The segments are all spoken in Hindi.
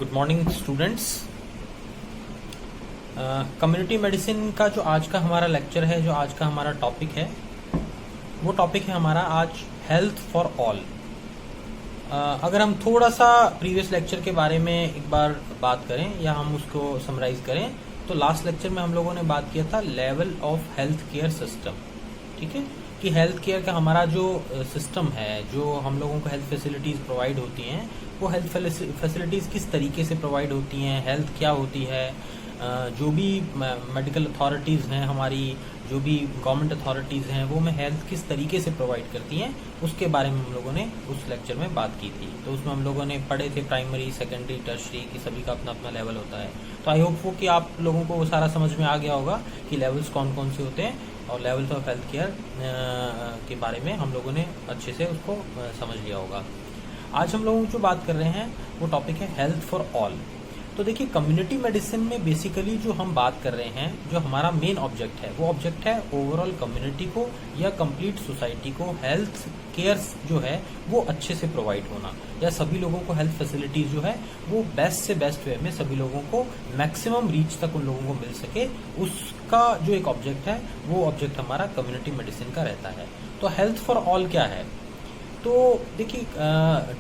Good morning students. Community medicine का जो आज का हमारा लेक्चर है, जो आज का हमारा टॉपिक है, वो टॉपिक है हमारा आज हेल्थ फॉर ऑल। अगर हम थोड़ा सा प्रीवियस लेक्चर के बारे में एक बार बात करें या हम उसको समराइज करें, तो लास्ट लेक्चर में हम लोगों ने बात किया था level of health care system. ठीक है, कि हेल्थ केयर का हमारा जो सिस्टम है, जो हम लोगों को हेल्थ फैसिलिटीज प्रोवाइड होती हैं, वो हेल्थ फैसिलिटीज किस तरीके से प्रोवाइड होती हैं, हेल्थ क्या होती है, जो भी मेडिकल अथॉरिटीज़ हैं हमारी, जो भी गवर्नमेंट अथॉरिटीज़ हैं, वो हमें हेल्थ किस तरीके से प्रोवाइड करती हैं, उसके बारे में हम लोगों ने उस लेक्चर में बात की थी। तो उसमें हम लोगों ने पढ़े थे प्राइमरी, सेकेंडरी, टर्शरी की सभी का अपना अपना लेवल होता है। तो आई होप वो कि आप लोगों को वो सारा समझ में आ गया होगा कि लेवल्स कौन कौन से होते हैं, और लेवल्स ऑफ हेल्थ केयर के बारे में हम लोगों ने अच्छे से उसको समझ लिया होगा। आज हम लोग जो बात कर रहे हैं वो टॉपिक है हेल्थ फॉर ऑल। तो देखिए, कम्युनिटी मेडिसिन में बेसिकली जो हम बात कर रहे हैं, जो हमारा मेन ऑब्जेक्ट है, वो ऑब्जेक्ट है ओवरऑल कम्युनिटी को या कंप्लीट सोसाइटी को हेल्थ केयर जो है वो अच्छे से प्रोवाइड होना, या सभी लोगों को हेल्थ फैसिलिटीज जो है वो बेस्ट से बेस्ट वे में सभी लोगों को मैक्सिमम रीच तक उन लोगों को मिल सके, उसका जो एक ऑब्जेक्ट है वो ऑब्जेक्ट हमारा कम्युनिटी मेडिसिन का रहता है। तो हेल्थ फॉर ऑल क्या है? तो देखिए,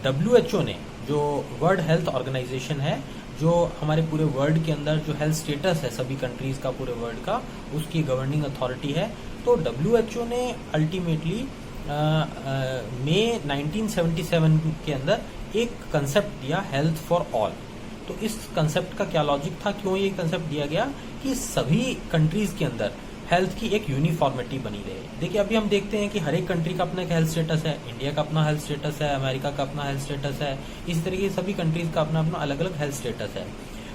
WHO ने, जो वर्ल्ड हेल्थ ऑर्गेनाइजेशन है, जो हमारे पूरे वर्ल्ड के अंदर जो हेल्थ स्टेटस है सभी कंट्रीज का, पूरे वर्ल्ड का, उसकी गवर्निंग अथॉरिटी है। तो WHO ने अल्टीमेटली मई 1977 के अंदर एक कंसेप्ट दिया, हेल्थ फॉर ऑल। तो इस कंसेप्ट का क्या लॉजिक था, क्यों ये कंसेप्ट दिया गया कि सभी कंट्रीज के अंदर हेल्थ की एक यूनिफॉर्मिटी बनी रहे। देखिए, अभी हम देखते हैं कि हर एक कंट्री का अपना एक हेल्थ स्टेटस है। इंडिया का अपना हेल्थ स्टेटस है, अमेरिका का अपना हेल्थ स्टेटस है, इसी तरीके से सभी कंट्रीज का अपना अपना अलग अलग हेल्थ स्टेटस है।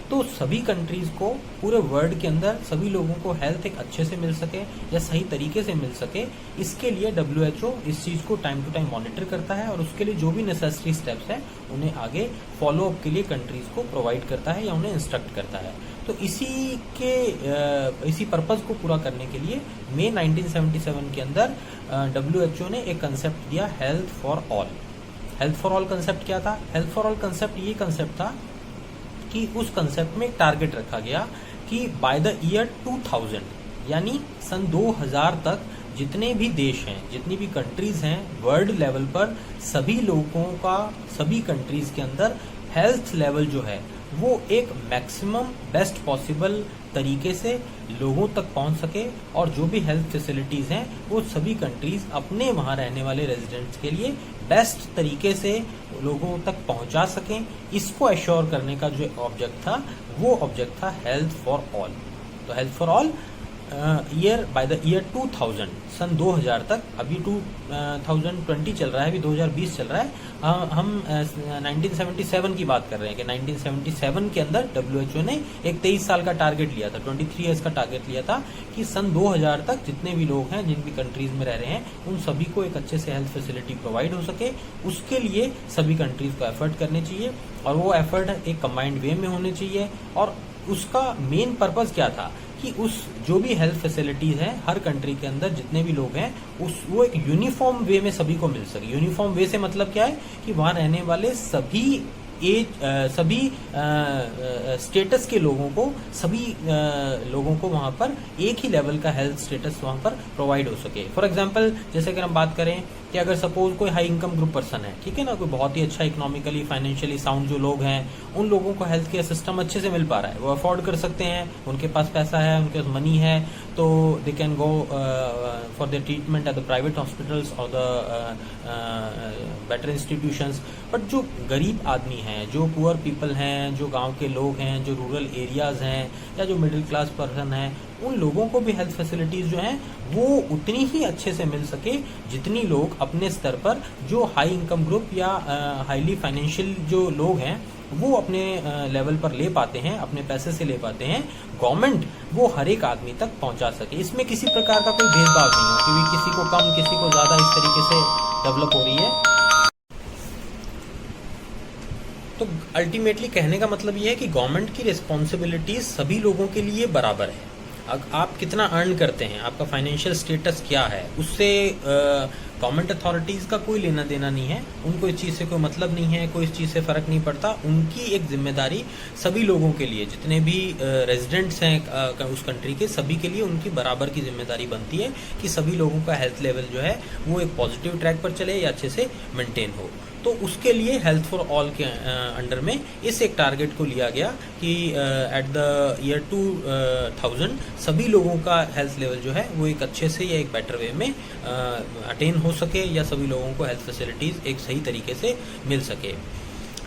तो सभी कंट्रीज को, पूरे वर्ल्ड के अंदर सभी लोगों को हेल्थ एक अच्छे से मिल सके या सही तरीके से मिल सके, इसके लिए WHO इस चीज को टाइम टू टाइम मॉनिटर करता है, और उसके लिए जो भी नेसेसरी स्टेप्स है उन्हें आगे फॉलो अप के लिए कंट्रीज को प्रोवाइड करता है या उन्हें इंस्ट्रक्ट करता है। तो इसी पर्पज को पूरा करने के लिए मई 1977 के अंदर WHO ने एक कंसेप्ट दिया, health for all. Health for all concept क्या था? हेल्थ फॉर ऑल कंसेप्ट ये कंसेप्ट था कि उस कंसेप्ट में एक टारगेट रखा गया कि बाय द ईयर 2000, यानी सन 2000 तक जितने भी देश हैं, जितनी भी कंट्रीज हैं वर्ल्ड लेवल पर, सभी लोगों का, सभी कंट्रीज के अंदर हेल्थ लेवल जो है वो एक मैक्सिमम बेस्ट पॉसिबल तरीके से लोगों तक पहुंच सके, और जो भी हेल्थ फैसिलिटीज हैं वो सभी कंट्रीज अपने वहां रहने वाले रेजिडेंट्स के लिए बेस्ट तरीके से लोगों तक पहुंचा सकें। इसको एश्योर करने का जो ऑब्जेक्ट था, वो ऑब्जेक्ट था हेल्थ फॉर ऑल। तो health for all by the year 2000, सन 2000 तक, अभी 2020 चल रहा है, अभी 2020 चल रहा है, हम 1977 की बात कर रहे हैं कि 1977 के अंदर WHO ने एक 23 साल का टारगेट लिया था, 23 ईयर्स का टारगेट लिया था कि सन 2000 तक जितने भी लोग हैं, जिन भी कंट्रीज में रह रहे हैं, उन सभी को एक अच्छे से हेल्थ फैसिलिटी प्रोवाइड हो सके। उसके लिए सभी कंट्रीज को एफर्ट करने चाहिए, और वो एफर्ट एक कंबाइंड वे में होने चाहिए। और उसका मेन पर्पज क्या था कि उस जो भी हेल्थ फैसिलिटीज हैं हर कंट्री के अंदर जितने भी लोग हैं, वो एक यूनिफॉर्म वे में सभी को मिल सके। यूनिफॉर्म वे से मतलब क्या है कि वहां रहने वाले सभी स्टेटस के लोगों को, सभी लोगों को वहां पर एक ही लेवल का हेल्थ स्टेटस वहां पर प्रोवाइड हो सके। फॉर एग्जांपल, जैसे अगर हम बात करें कि अगर सपोज कोई हाई इनकम ग्रुप पर्सन है, ठीक है ना, कोई बहुत ही अच्छा इकोनॉमिकली, फाइनेंशियली साउंड जो लोग हैं, उन लोगों को हेल्थ केयर सिस्टम अच्छे से मिल पा रहा है, वो अफोर्ड कर सकते हैं, उनके पास पैसा है, उनके पास मनी है, तो they can go for the treatment at the private hospitals और द बेटर इंस्टीट्यूशंस। बट जो गरीब आदमी हैं, जो पुअर पीपल हैं, जो गांव के लोग हैं, जो रूरल एरियाज हैं, या जो मिडिल क्लास पर्सन हैं, उन लोगों को भी हेल्थ फैसिलिटीज जो हैं वो उतनी ही अच्छे से मिल सके जितनी लोग अपने स्तर पर, जो हाई इनकम ग्रुप या हाईली फाइनेंशियल जो लोग हैं, वो अपने लेवल पर ले पाते हैं, अपने पैसे से ले पाते हैं। गवर्नमेंट वो हर एक आदमी तक पहुंचा सके, इसमें किसी प्रकार का कोई भेदभाव नहीं हो कि किसी को कम, किसी को ज्यादा, इस तरीके से डेवलप हो रही है। तो अल्टीमेटली कहने का मतलब ये है कि गवर्नमेंट की रिस्पॉन्सिबिलिटीज सभी लोगों के लिए बराबर है। आप कितना अर्न करते हैं, आपका फाइनेंशियल स्टेटस क्या है, उससे गवर्नमेंट अथॉरिटीज़ का कोई लेना देना नहीं है। उनको इस चीज़ से कोई मतलब नहीं है, कोई इस चीज़ से फ़र्क नहीं पड़ता। उनकी एक जिम्मेदारी सभी लोगों के लिए, जितने भी रेजिडेंट्स हैं उस कंट्री के, सभी के लिए उनकी बराबर की जिम्मेदारी बनती है कि सभी लोगों का हेल्थ लेवल जो है वो एक पॉजिटिव ट्रैक पर चले या अच्छे से मेंटेन हो। तो उसके लिए हेल्थ फॉर ऑल के अंडर में इस एक टारगेट को लिया गया कि एट द ईयर 2000 सभी लोगों का हेल्थ लेवल जो है वो एक अच्छे से या एक बेटर वे में अटेन हो सके, या सभी लोगों को हेल्थ फैसिलिटीज़ एक सही तरीके से मिल सके।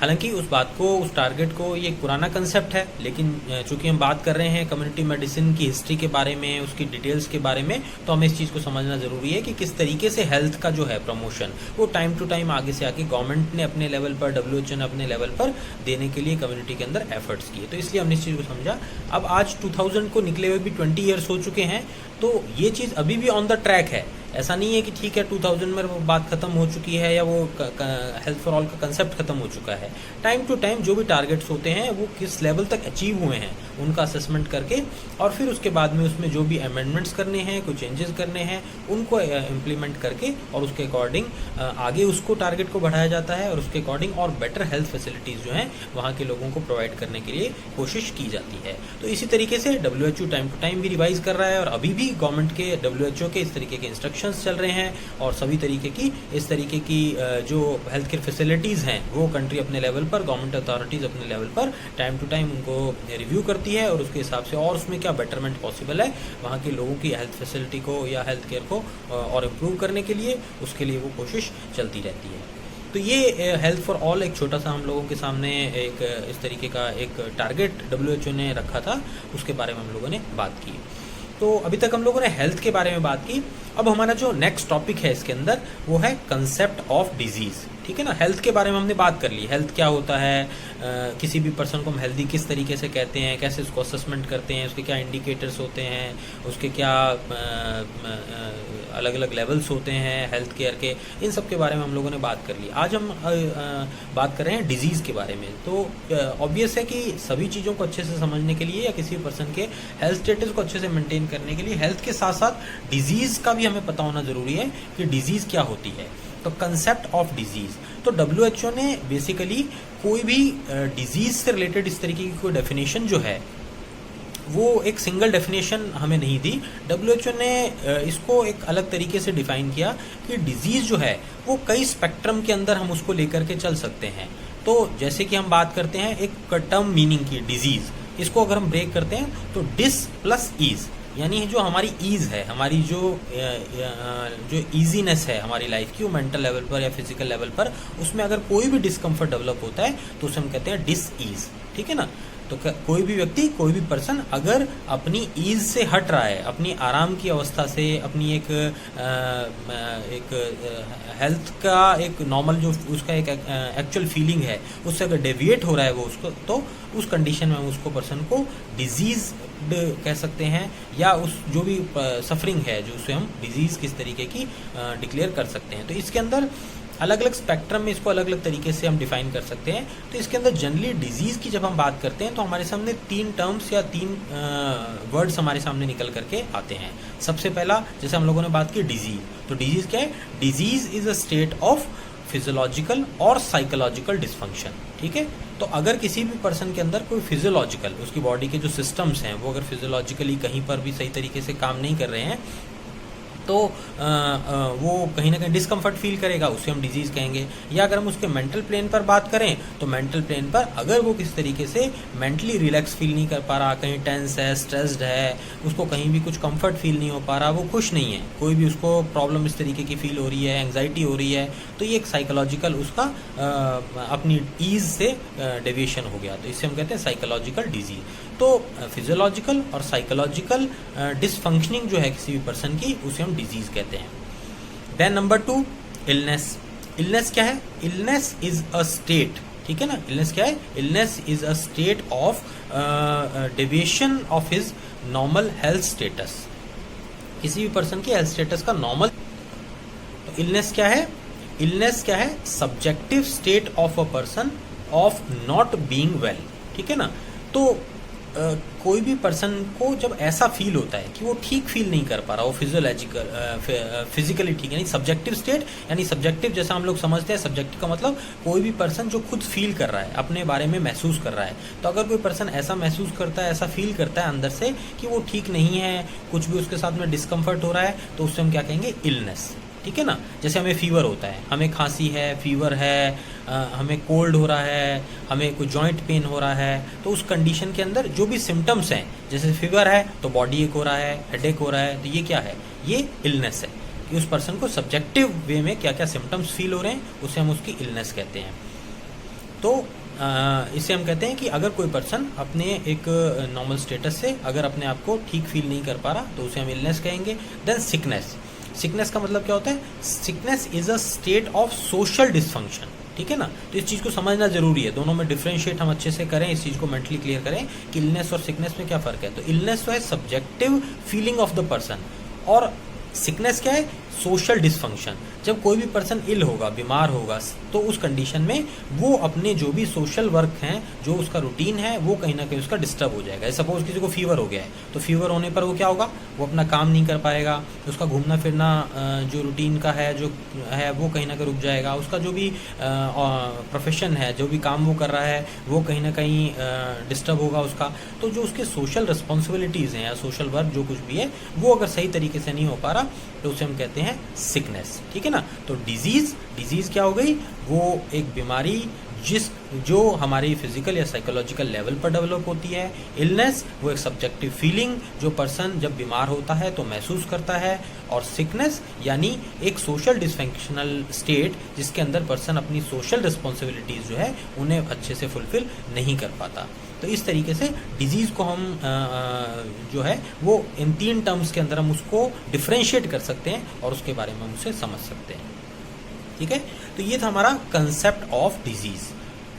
हालांकि उस बात को, उस टारगेट को, ये एक पुराना कंसेप्ट है, लेकिन चूंकि हम बात कर रहे हैं कम्युनिटी मेडिसिन की हिस्ट्री के बारे में, उसकी डिटेल्स के बारे में, तो हमें इस चीज़ को समझना ज़रूरी है कि किस तरीके से हेल्थ का जो है प्रमोशन वो टाइम टू टाइम आगे से आके गवर्नमेंट ने अपने लेवल पर, WHO ने अपने लेवल पर देने के लिए कम्युनिटी के अंदर एफर्ट्स किए। तो इसलिए हमने इस चीज़ को समझा। अब आज 2000 को निकले हुए भी 20 ईयर्स हो चुके हैं, तो ये चीज़ अभी भी ऑन द ट्रैक है। ऐसा नहीं है कि ठीक है 2000 में वो बात खत्म हो चुकी है या वो हेल्थ फॉर ऑल का कंसेप्ट खत्म हो चुका है। टाइम टू टाइम जो भी टारगेट्स होते हैं वो किस लेवल तक अचीव हुए हैं उनका असेसमेंट करके, और फिर उसके बाद में उसमें जो भी अमेंडमेंट्स करने हैं, कोई चेंजेस करने हैं, उनको इम्प्लीमेंट करके और उसके अकॉर्डिंग आगे उसको टारगेट को बढ़ाया जाता है, और उसके अकॉर्डिंग और बेटर हेल्थ फैसिलिटीज़ जो हैं वहाँ के लोगों को प्रोवाइड करने के लिए कोशिश की जाती है। तो इसी तरीके से WHO टाइम टू टाइम भी रिवाइज कर रहा है, और अभी भी गवर्नमेंट के, WHO के इस तरीके के इंस्ट्रक्शंस चल रहे हैं, और सभी तरीके की इस तरीके की जो हेल्थ केयर फैसिलिटीज़ हैं वो कंट्री अपने लेवल पर, गवर्नमेंट अथॉरिटीज़ अपने लेवल पर टाइम टू टाइम उनको रिव्यू करती है, और उसके हिसाब से और उसमें क्या बेटरमेंट पॉसिबल है वहाँ के लोगों की हेल्थ फैसिलिटी को या हेल्थ केयर को और इम्प्रूव करने के लिए, उसके लिए वो कोशिश चलती रहती है। तो ये हेल्थ फॉर ऑल एक छोटा सा हम लोगों के सामने एक इस तरीके का एक टारगेट WHO ने रखा था, उसके बारे में हम लोगों ने बात की। तो अभी तक हम लोगों ने हेल्थ के बारे में बात की। अब हमारा जो नेक्स्ट टॉपिक है इसके अंदर वो है कंसेप्ट ऑफ डिजीज़। ठीक है ना, हेल्थ के बारे में हमने बात कर ली, हेल्थ क्या होता है, किसी भी पर्सन को हम हेल्दी किस तरीके से कहते हैं, कैसे उसको असेसमेंट करते हैं, उसके क्या इंडिकेटर्स होते हैं, उसके क्या अलग अलग लेवल्स होते हैं हेल्थ केयर के, इन सब के बारे में हम लोगों ने बात कर ली। आज हम बात कर रहे हैं डिजीज़ के बारे में। तो ऑब्वियस है कि सभी चीज़ों को अच्छे से समझने के लिए या किसी भी पर्सन के हेल्थ स्टेटस को अच्छे से मेंटेन करने के लिए हेल्थ के साथ साथ डिजीज़ का भी हमें पता होना ज़रूरी है कि डिजीज़ क्या होती है। तो कंसेप्ट ऑफ डिजीज़, तो WHO ने बेसिकली कोई भी डिजीज़ से रिलेटेड इस तरीके की कोई डेफिनेशन जो है वो एक सिंगल डेफिनेशन हमें नहीं दी। WHO ने इसको एक अलग तरीके से डिफाइन किया कि डिजीज़ जो है वो कई स्पेक्ट्रम के अंदर हम उसको लेकर के चल सकते हैं। तो जैसे कि हम बात करते हैं एक टर्म मीनिंग की डिजीज़, इसको अगर हम ब्रेक करते हैं तो डिस प्लस ईज, यानी जो हमारी ईज़ है, हमारी जो ईजीनेस है हमारी लाइफ की, वो मेंटल लेवल पर या फिजिकल लेवल पर, उसमें अगर कोई भी डिस्कम्फर्ट डेवलप होता है तो उसे हम कहते हैं डिस ईज। ठीक है ना, तो कोई भी व्यक्ति, कोई भी पर्सन अगर अपनी ईज से हट रहा है, अपनी आराम की अवस्था से, अपनी एक हेल्थ का एक नॉर्मल जो उसका एक एक्चुअल फीलिंग है उससे अगर डेविएट हो रहा है वो उसको, तो उस कंडीशन में उसको पर्सन को डिजीज़ कह सकते हैं, या उस जो भी सफरिंग है जो उसे हम डिजीज़ किस तरीके की डिक्लेयर कर सकते हैं। तो इसके अंदर अलग अलग स्पेक्ट्रम में इसको अलग अलग तरीके से हम डिफाइन कर सकते हैं। तो इसके अंदर जनरली डिजीज़ की जब हम बात करते हैं तो हमारे सामने 3 टर्म्स या 3 वर्ड्स हमारे सामने निकल करके आते हैं। सबसे पहला, जैसे हम लोगों ने बात की डिजीज़, तो डिजीज़ क्या है? Disease is a state of physiological और साइकोलॉजिकल डिसफंक्शन। ठीक है, तो अगर किसी भी पर्सन के अंदर कोई फिजियोलॉजिकल, उसकी बॉडी के जो सिस्टम्स हैं वो अगर फिजियोलॉजिकली कहीं पर भी सही तरीके से काम नहीं कर रहे हैं तो वो कहीं ना कहीं डिस्कम्फर्ट फील करेगा, उसे हम डिजीज़ कहेंगे। या अगर हम उसके मेंटल प्लेन पर बात करें तो मेंटल प्लेन पर अगर वो किस तरीके से मेंटली रिलैक्स फील नहीं कर पा रहा, कहीं टेंस है, स्ट्रेस्ड है, उसको कहीं भी कुछ कंफर्ट फील नहीं हो पा रहा, वो खुश नहीं है, कोई भी उसको प्रॉब्लम इस तरीके की फील हो रही है, एंग्जाइटी हो रही है, तो ये एक साइकोलॉजिकल उसका अपनी ईज से डेविएशन हो गया, तो इससे हम कहते हैं साइकोलॉजिकल डिजीज। तो फिजियोलॉजिकल और साइकोलॉजिकल डिसफंक्शनिंग जो है किसी भी पर्सन की, उसे हम डिजीज कहते हैं। Then number 2, illness. इलनेस क्या है? इलनेस इज अ स्टेट, ठीक है ना, इलनेस क्या है? Illness is a state of deviation of his normal health status, किसी भी पर्सन की हेल्थ स्टेटस का नॉर्मल। तो इलनेस क्या है? इलनेस क्या है? Subjective state of a person of not being well. ठीक है ना, तो कोई भी पर्सन को जब ऐसा फील होता है कि वो ठीक फील नहीं कर पा रहा, वो फिजिकली ठीक, यानी सब्जेक्टिव स्टेट, यानी सब्जेक्टिव जैसा हम लोग समझते हैं, सब्जेक्टिव का मतलब कोई भी पर्सन जो खुद फील कर रहा है, अपने बारे में महसूस कर रहा है। तो अगर कोई पर्सन ऐसा महसूस करता है, ऐसा फील करता है अंदर से कि वो ठीक नहीं है, कुछ भी उसके साथ में डिस्कम्फर्ट हो रहा है, तो उससे हम क्या कहेंगे, इलनेस। ठीक है ना। जैसे हमें फीवर होता है, हमें खांसी है, फीवर है, हमें कोल्ड हो रहा है, हमें कोई जॉइंट पेन हो रहा है, तो उस कंडीशन के अंदर जो भी सिम्टम्स हैं, जैसे फीवर है तो बॉडी एक हो रहा है, हेडेक हो रहा है, तो ये क्या है, ये इलनेस है कि उस पर्सन को सब्जेक्टिव वे में क्या क्या सिम्टम्स फील हो रहे हैं, उसे हम उसकी इलनेस कहते हैं। तो इसे हम कहते हैं कि अगर कोई पर्सन अपने एक नॉर्मल स्टेटस से अगर अपने आप को ठीक फील नहीं कर पा रहा, तो उसे हम इलनेस कहेंगे। Then sickness. सिकनेस का मतलब क्या होता है, sickness is a state of social dysfunction. ठीक है ना। तो इस चीज़ को समझना जरूरी है, दोनों में डिफ्रेंशिएट हम अच्छे से करें, इस चीज़ को मेंटली क्लियर करें कि इलनेस और सिकनेस में क्या फ़र्क है। तो इलनेस तो है subjective feeling of the person, और सिकनेस क्या है, सोशल डिसफंक्शन। जब कोई भी पर्सन इल होगा, बीमार होगा, तो उस कंडीशन में वो अपने जो भी सोशल वर्क हैं, जो उसका रूटीन है, वो कहीं ना कहीं उसका डिस्टर्ब हो जाएगा। सपोज किसी को फीवर हो गया है, तो फीवर होने पर वो क्या होगा, वो अपना काम नहीं कर पाएगा, उसका घूमना फिरना जो रूटीन का है, जो है, वो कहीं ना कहीं रुक जाएगा। उसका जो भी प्रोफेशन है, जो भी काम वो कर रहा है, वो कहीं ना कहीं डिस्टर्ब होगा उसका। तो जो उसके सोशल रिस्पॉन्सिबिलिटीज़ हैं या सोशल वर्क जो कुछ भी है, वो अगर सही तरीके से नहीं हो पा रहा, तो उसे हम कहते हैं सिकनेस। ठीक है ना। तो डिजीज़ क्या हो गई, वो एक बीमारी जो हमारी फिजिकल या साइकोलॉजिकल लेवल पर डेवलप होती है। इलनेस वो एक सब्जेक्टिव फीलिंग जो पर्सन जब बीमार होता है तो महसूस करता है। और सिकनेस यानी एक सोशल डिसफंक्शनल स्टेट जिसके अंदर पर्सन अपनी सोशल रिस्पॉन्सिबिलिटीज़ जो है उन्हें अच्छे से फुलफिल नहीं कर पाता। तो इस तरीके से डिजीज़ को हम जो है वो इन 3 टर्म्स के अंदर हम उसको डिफ्रेंशिएट कर सकते हैं और उसके बारे में हम उसे समझ सकते हैं। ठीक है। तो ये था हमारा कंसेप्ट ऑफ डिजीज़।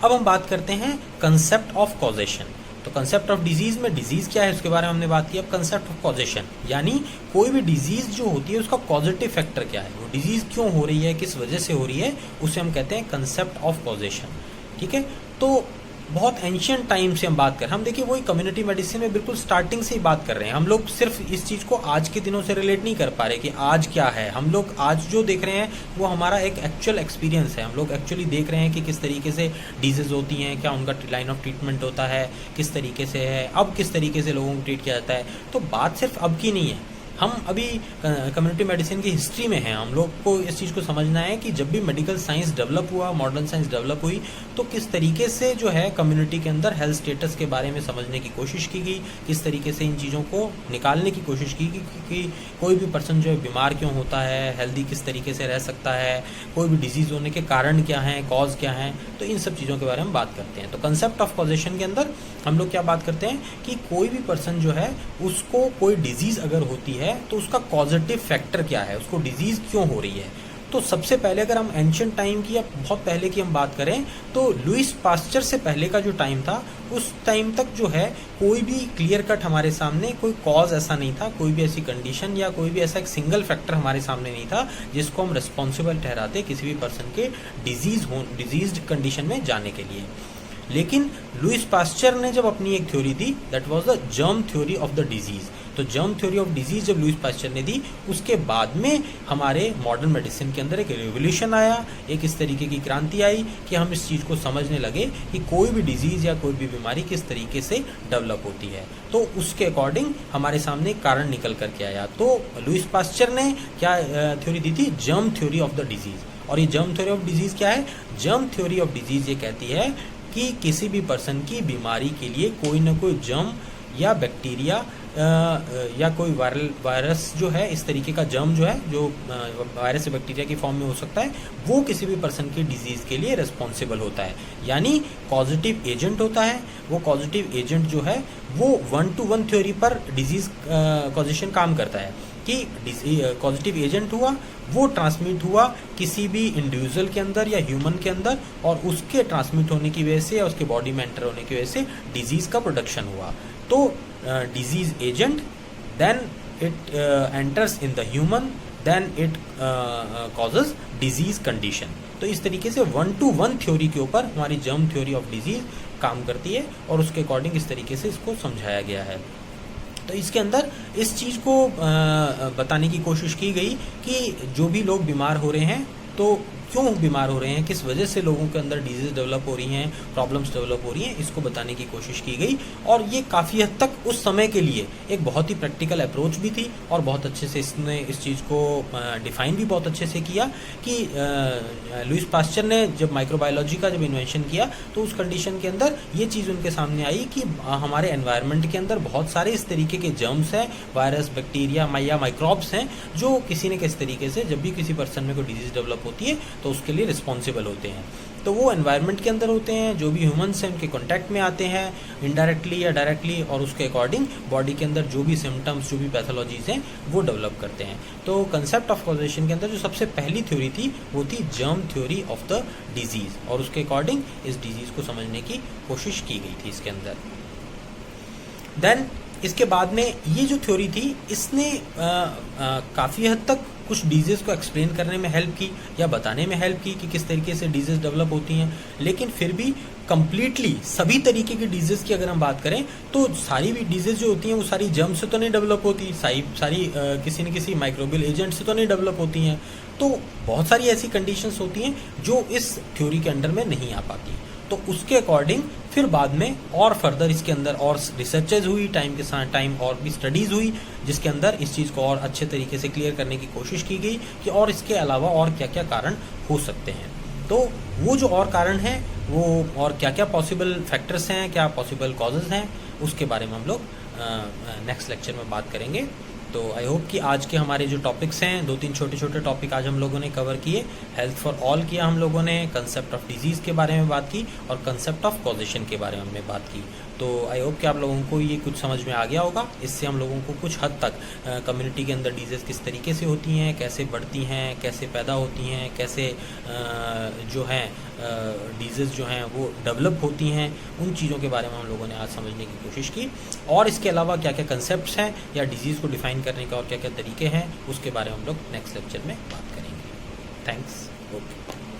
अब हम बात करते हैं कंसेप्ट ऑफ कॉजेशन। तो कंसेप्ट ऑफ डिजीज़ में डिजीज़ क्या है उसके बारे में हमने बात की। अब कंसेप्ट ऑफ कॉजेशन यानी कोई भी डिजीज़ जो होती है उसका कॉजेटिव फैक्टर क्या है, वो डिजीज़ क्यों हो रही है, किस वजह से हो रही है, उसे हम कहते हैं कंसेप्ट ऑफ कॉजेशन। ठीक है। तो बहुत एंशियंट टाइम से हम बात कर रहे हैं, हम देखिए वही कम्युनिटी मेडिसिन में बिल्कुल स्टार्टिंग से ही बात कर रहे हैं। हम लोग सिर्फ इस चीज़ को आज के दिनों से रिलेट नहीं कर पा रहे कि आज क्या है। हम लोग आज जो देख रहे हैं वो हमारा एक एक्चुअल एक्सपीरियंस है। हम लोग एक्चुअली देख रहे हैं कि किस तरीके से डिजीज़ होती हैं, क्या उनका लाइन ऑफ ट्रीटमेंट होता है, किस तरीके से है, अब किस तरीके से लोगों को ट्रीट किया जाता है। तो बात सिर्फ अब की नहीं है, हम अभी कम्युनिटी मेडिसिन की हिस्ट्री में हैं। हम लोग को इस चीज़ को समझना है कि जब भी मेडिकल साइंस डेवलप हुआ, मॉडर्न साइंस डेवलप हुई, तो किस तरीके से जो है कम्युनिटी के अंदर हेल्थ स्टेटस के बारे में समझने की कोशिश की गई, किस तरीके से इन चीज़ों को निकालने की कोशिश की गई कि कोई भी पर्सन जो है बीमार क्यों होता है, हेल्दी किस तरीके से रह सकता है, कोई भी डिजीज़ होने के कारण क्या हैं, कॉज क्या हैं। तो इन सब चीज़ों के बारे में बात करते हैं। तो कंसेप्ट ऑफ कॉजेशन के अंदर हम लोग क्या बात करते हैं कि कोई भी पर्सन जो है उसको कोई डिजीज़ अगर होती है तो उसका कॉजेटिव फैक्टर क्या है, उसको डिजीज़ क्यों हो रही है। तो सबसे पहले अगर हम एंशिएंट टाइम की या बहुत पहले की हम बात करें तो लुईस पास्चर से पहले का जो टाइम था, उस टाइम तक जो है कोई भी क्लियर कट हमारे सामने कोई कॉज ऐसा नहीं था, कोई भी ऐसी कंडीशन या कोई भी ऐसा एक सिंगल फैक्टर हमारे सामने नहीं था जिसको हम रिस्पॉन्सिबल ठहराते किसी भी पर्सन के डिजीज्ड कंडीशन में जाने के लिए। लेकिन लुईस पास्चर ने जब अपनी एक theory the, that was the germ theory of the disease. तो जर्म थ्योरी ऑफ डिजीज़ जब लुईस पास्चर ने दी, उसके बाद में हमारे मॉडर्न मेडिसिन के अंदर एक रिवोल्यूशन आया, एक इस तरीके की क्रांति आई कि हम इस चीज़ को समझने लगे कि कोई भी डिजीज़ या कोई भी बीमारी किस तरीके से डेवलप होती है। तो उसके अकॉर्डिंग हमारे सामने कारण निकल करके आया। तो लुईस पास्चर ने क्या थ्योरी दी थी, germ theory of the disease. और ये जर्म थ्योरी ऑफ डिजीज़ क्या है, जर्म थ्योरी ऑफ डिजीज़ ये कहती है कि किसी भी पर्सन की बीमारी के लिए कोई ना कोई जर्म या बैक्टीरिया या कोई वायरस जो है, इस तरीके का जर्म जो है, जो वायरस या बैक्टीरिया की फॉर्म में हो सकता है, वो किसी भी पर्सन की डिजीज़ के लिए रिस्पॉन्सिबल होता है, यानी पॉजिटिव एजेंट होता है। वो पॉजिटिव एजेंट जो है वो 1-to-1 थ्योरी पर डिजीज़ कॉजेशन काम करता है कि पॉजिटिव एजेंट हुआ, वो ट्रांसमिट हुआ किसी भी इंडिविजुअल के अंदर या ह्यूमन के अंदर, और उसके ट्रांसमिट होने की वजह से या उसके बॉडी में एंटर होने की वजह से डिजीज़ का प्रोडक्शन हुआ। तो disease agent, then it enters in the human, then it causes disease condition. तो इस तरीके से 1-to-1 थ्योरी के ऊपर हमारी जर्म थ्योरी ऑफ डिजीज काम करती है और उसके अकॉर्डिंग इस तरीके से इसको समझाया गया है। तो इसके अंदर इस चीज़ को बताने की कोशिश की गई कि जो भी लोग बीमार हो रहे हैं तो क्यों बीमार हो रहे हैं, किस वजह से लोगों के अंदर डिजीज डेवलप हो रही हैं, प्रॉब्लम्स डेवलप हो रही हैं, इसको बताने की कोशिश की गई। और ये काफ़ी हद तक उस समय के लिए एक बहुत ही प्रैक्टिकल अप्रोच भी थी और बहुत अच्छे से इसने इस चीज़ को डिफाइन भी बहुत अच्छे से किया कि लुईस पास्चर ने जब माइक्रोबायोलॉजी का जब इन्वेंशन किया तो उस कंडीशन के अंदर ये चीज़ उनके सामने आई कि हमारे एनवायरनमेंट के अंदर बहुत सारे इस तरीके के जर्म्स हैं, वायरस, बैक्टीरिया या माइक्रोब्स हैं, जो किसी न किसी तरीके से जब भी किसी पर्सन में कोई डिजीज़ डेवलप होती है तो उसके लिए रिस्पॉन्सिबल होते हैं। तो वो एनवायरनमेंट के अंदर होते हैं, जो भी ह्यूमंस हैं उनके कांटेक्ट में आते हैं इनडायरेक्टली या डायरेक्टली, और उसके अकॉर्डिंग बॉडी के अंदर जो भी सिम्टम्स, जो भी पैथोलॉजीज हैं वो डेवलप करते हैं। तो कंसेप्ट ऑफ कॉजेशन के अंदर जो सबसे पहली थ्योरी थी वो थी germ theory of the disease, और उसके अकॉर्डिंग इस डिजीज को समझने की कोशिश की गई थी इसके अंदर। देन इसके बाद में ये जो थ्योरी थी इसने काफ़ी हद तक कुछ डिजीज़ को एक्सप्लेन करने में हेल्प की या बताने में हेल्प की कि किस तरीके से डिजीज़ डेवलप होती हैं, लेकिन फिर भी कम्प्लीटली सभी तरीके की डिजीज़ की अगर हम बात करें तो सारी भी डिजीज़ जो होती हैं वो सारी जर्म से तो नहीं डेवलप होती, सारी किसी न किसी माइक्रोबियल एजेंट से तो नहीं डेवलप होती हैं। तो बहुत सारी ऐसी कंडीशंस होती हैं जो इस थ्योरी के अंडर में नहीं आ पाती। तो उसके अकॉर्डिंग फिर बाद में और फर्दर इसके अंदर और रिसर्चेज हुई, टाइम के साथ टाइम और भी स्टडीज़ हुई, जिसके अंदर इस चीज़ को और अच्छे तरीके से क्लियर करने की कोशिश की गई कि और इसके अलावा और क्या क्या कारण हो सकते हैं। तो वो जो और कारण हैं वो और क्या क्या पॉसिबल फैक्टर्स हैं, क्या पॉसिबल कॉजेज़ हैं, उसके बारे में हम लोग नेक्स्ट लेक्चर में बात करेंगे। तो आई होप कि आज के हमारे जो टॉपिक्स हैं, 2-3 छोटे छोटे टॉपिक आज हम लोगों ने कवर किए। हेल्थ फॉर ऑल किया हम लोगों ने, कंसेप्ट ऑफ डिजीज़ के बारे में बात की और कंसेप्ट ऑफ कॉजेशन के बारे में हमने बात की। तो आई होप कि आप लोगों को ये कुछ समझ में आ गया होगा। इससे हम लोगों को कुछ हद तक कम्युनिटी के अंदर डिजीज़ किस तरीके से होती हैं, कैसे बढ़ती हैं, कैसे पैदा होती हैं, कैसे जो हैं डिजीज़ जो हैं वो डेवलप होती हैं, उन चीज़ों के बारे में हम लोगों ने आज समझने की कोशिश की। और इसके अलावा क्या क्या कंसेप्ट्स हैं या डिजीज़ को डिफ़ाइन करने का और क्या क्या तरीके हैं, उसके बारे में हम लोग नेक्स्ट लेक्चर में बात करेंगे। थैंक्स। ओके।